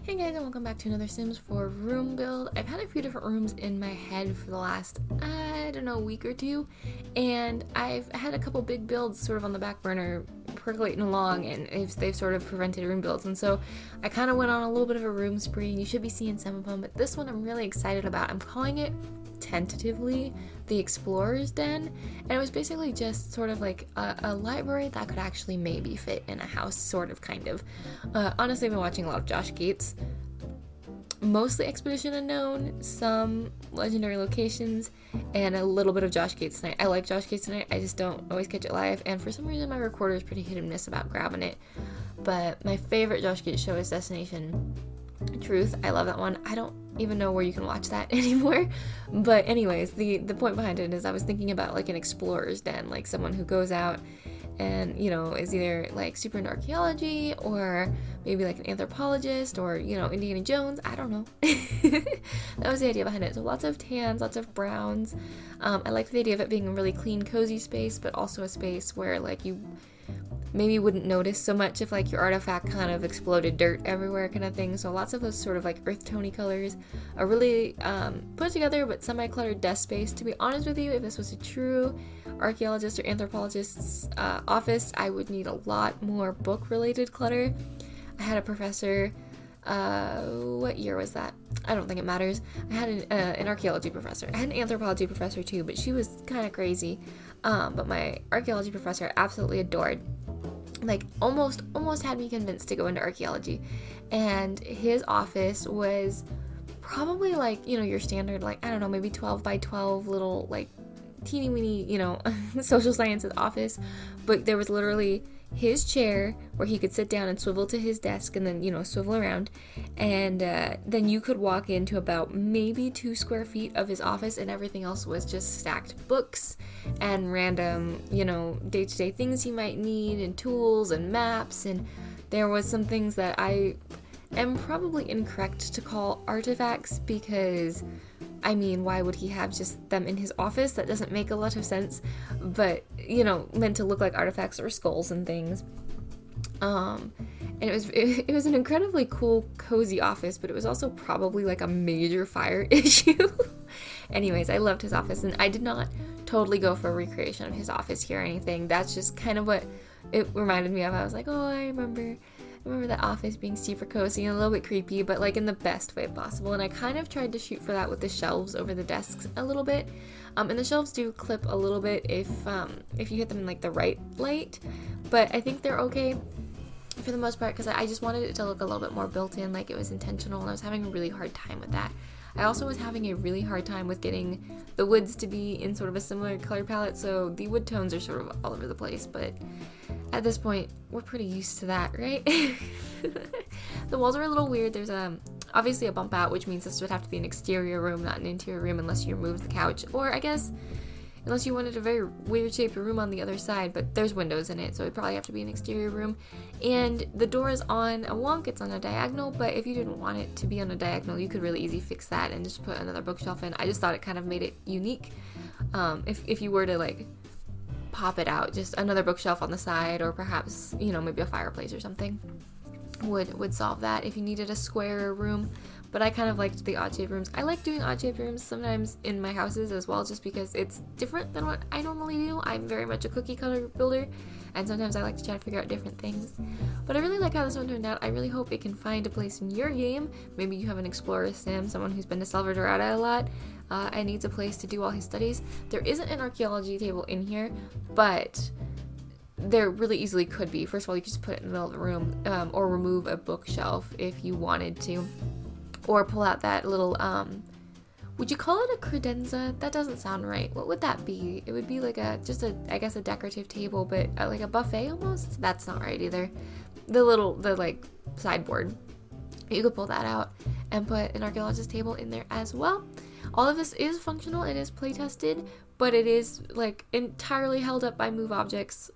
Hey guys, and welcome back to another Sims 4 room build. I've had a few different rooms in my head for the last, I don't know, week or two, and I've had a couple big builds sort of on the back burner percolating along, and they've sort of prevented room builds, and so I kind of went on a little bit of a room spree, and you should be seeing some of them, but this one I'm really excited about. I'm calling it tentatively the Explorer's Den, and it was basically just sort of like a library that could actually maybe fit in a house, sort of, kind of. Honestly, I've been watching a lot of Josh Gates, mostly Expedition Unknown, some legendary locations, and a little bit of Josh Gates Tonight. I like Josh Gates Tonight, I just don't always catch it live, and for some reason my recorder is pretty hit and miss about grabbing it. But my favorite Josh Gates show is Destination Truth. I love that one. I don't even know where you can watch that anymore. But anyways, the point behind it is I was thinking about like an explorer's den, like someone who goes out and, you know, is either like super into archaeology or maybe like an anthropologist or, you know, Indiana Jones. I don't know. That was the idea behind it. So lots of tans, lots of browns. I like the idea of it being a really clean, cozy space, but also a space where like you maybe wouldn't notice so much if like your artifact kind of exploded dirt everywhere kind of thing. So lots of those sort of like earth tony colors, a really put together but semi-cluttered desk space. To be honest with you, if this was a true archaeologist or anthropologist's office, I would need a lot more book related clutter. I had a professor, what year was that? I don't think it matters. I had an archaeology professor. I had an anthropology professor too, but she was kind of crazy. But my archaeology professor I absolutely adored. Like almost had me convinced to go into archaeology, and his office was probably like, you know, your standard, like, I don't know, maybe 12 by 12 little like teeny weeny, you know, social sciences office, but there was literally his chair where he could sit down and swivel to his desk and then, you know, swivel around, and then you could walk into about maybe 2 square feet of his office, and everything else was just stacked books and random, you know, day-to-day things you might need and tools and maps. And there was some things that I am probably incorrect to call artifacts, because I mean, why would he have just them in his office? That doesn't make a lot of sense, but, you know, meant to look like artifacts or skulls and things. And it was an incredibly cool, cozy office, but it was also probably like a major fire issue. Anyways, I loved his office, and I did not totally go for a recreation of his office here or anything. That's just kind of what it reminded me of. I was like, oh, I remember that office being super cozy and a little bit creepy, but like in the best way possible. And I kind of tried to shoot for that with the shelves over the desks a little bit. And the shelves do clip a little bit if you hit them in like the right light, but I think they're okay for the most part, because I just wanted it to look a little bit more built in, like it was intentional, and I was having a really hard time with that. I also was having a really hard time with getting the woods to be in sort of a similar color palette, so the wood tones are sort of all over the place, but at this point, we're pretty used to that, right? The walls are a little weird. There's obviously a bump out, which means this would have to be an exterior room, not an interior room, unless you removed the couch, or I guess unless you wanted a very weird shaped room on the other side, but there's windows in it, so it'd probably have to be an exterior room. And the door is on a wonk, it's on a diagonal, but if you didn't want it to be on a diagonal, you could really easy fix that and just put another bookshelf in. I just thought it kind of made it unique. If you were to like pop it out, just another bookshelf on the side, or perhaps, you know, maybe a fireplace or something would solve that if you needed a square room. But I kind of liked the odd-shaped rooms. I like doing odd-shaped rooms sometimes in my houses as well, just because it's different than what I normally do. I'm very much a cookie-cutter builder, and sometimes I like to try to figure out different things. But I really like how this one turned out. I really hope it can find a place in your game. Maybe you have an explorer sim, someone who's been to Salvadorada a lot, and needs a place to do all his studies. There isn't an archaeology table in here, but there really easily could be. First of all, you could just put it in the middle of the room, or remove a bookshelf if you wanted to. Or pull out that little, would you call it a credenza? That doesn't sound right. What would that be? It would be like I guess a decorative table, but like a buffet almost? That's not right either. The like sideboard. You could pull that out and put an archaeologist table in there as well. All of this is functional, it is play tested, but it is like entirely held up by move objects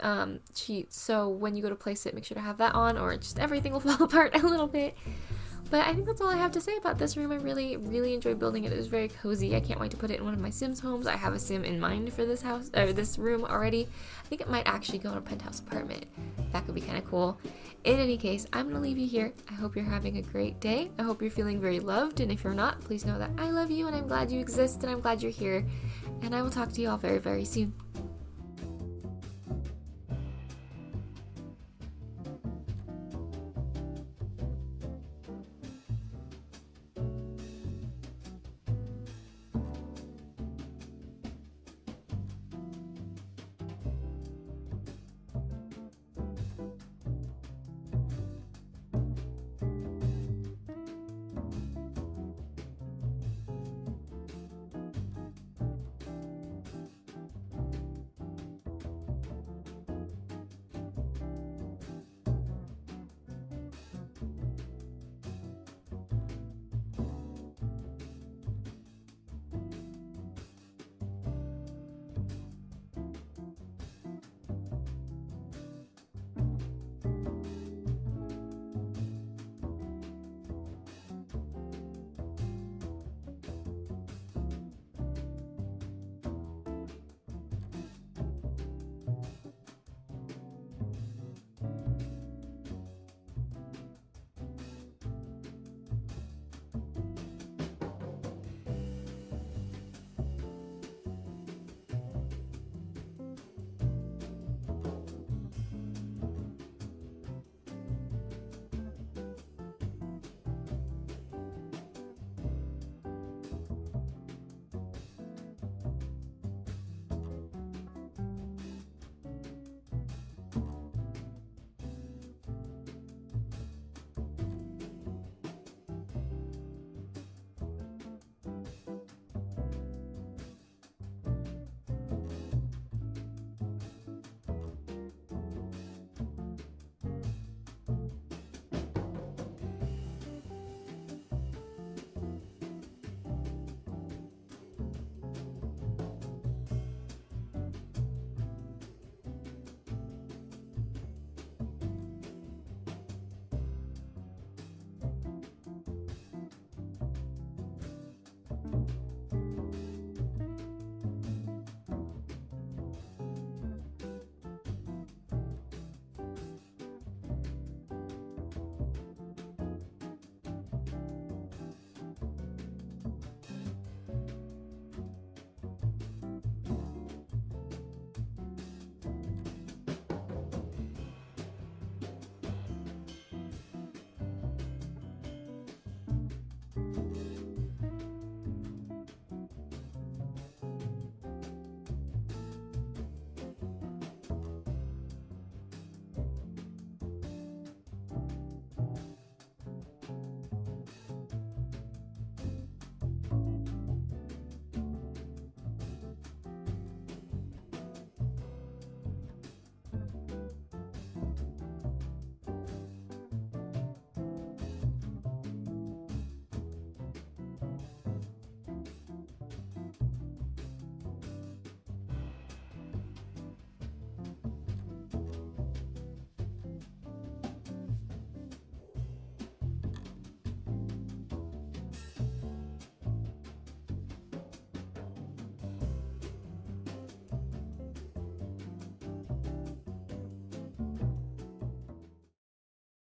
sheets. So when you go to place it, make sure to have that on, or just everything will fall apart a little bit. But I think that's all I have to say about this room. I really, really enjoyed building it. It was very cozy. I can't wait to put it in one of my Sims homes. I have a Sim in mind for this house, or this room already. I think it might actually go in a penthouse apartment. That could be kind of cool. In any case, I'm going to leave you here. I hope you're having a great day. I hope you're feeling very loved. And if you're not, please know that I love you and I'm glad you exist and I'm glad you're here. And I will talk to you all very, very soon.